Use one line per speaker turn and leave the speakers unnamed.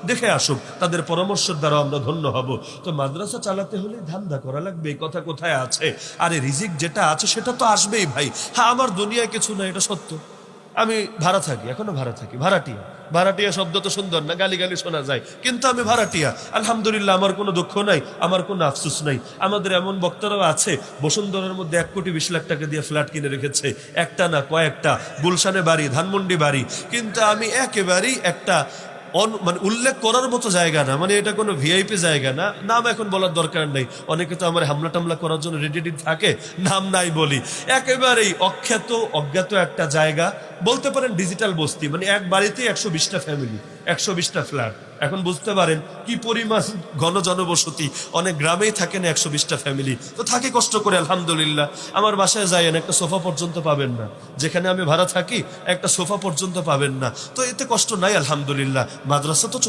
দেখে আসুক, তাদের পরামর্শের দ্বারা আমরা ধন্য হব। তো মাদ্রাসা চালাতে হলে ধান্দা করা লাগবে, এই কথা কোথায় আছে? আরে রিজিক যেটা আছে সেটা তো আসবেই ভাই। হ্যাঁ, আমার দুনিয়ায় কিছু না, এটা সত্য। আমি ভাড়া থাকি, এখনো ভাড়া থাকি, ভাড়াটিয়া। ভাড়াটিয়া শব্দ তো সুন্দর না, গালি গালি শোনা যায়, কিন্তু আমি ভাড়াটিয়া। আলহামদুলিল্লাহ, আমার কোনো দুঃখ নাই, আমার কোনো আফসোস নাই। আমাদের এমন বক্তারাও আছে বসুন্ধরার মধ্যে 1,20,00,000 টাকা দিয়ে ফ্ল্যাট কিনে রেখেছে, একটা না কয়েকটা, গুলশানে বাড়ি, ধানমন্ডি বাড়ি। কিন্তু আমি একেবারেই একটা মানে উল্লেখ করার মতো জায়গা না, মানে এটা কোনো ভিআইপি জায়গা না, নাম এখন বলার দরকার নেই। অনেকে তো আমার হামলা টামলা করার জন্য রেডি থাকে, নাম নাই বলি। একেবারেই অখ্যাত অজ্ঞাত একটা জায়গা, বলতে পারেন ডিজিটাল বস্তি, মানে এক বাড়িতে 120টা ফ্যামিলি, 120টা ফ্ল্যাট। এখন বুঝতে পারেন কি পরিমাণ ঘন জনবসতি। অনেক গ্রামেই থাকেন 120টা ফ্যামিলি, তো থাকে কষ্ট করে। আলহামদুলিল্লাহ, আমার বাসায় যাইয়েন, একটা সোফা পর্যন্ত পাবেন না। যেখানে আমি ভাড়া থাকি একটা সোফা পর্যন্ত পাবেন না, তো এতে কষ্ট নাই। আলহামদুলিল্লাহ, মাদ্রাসা তো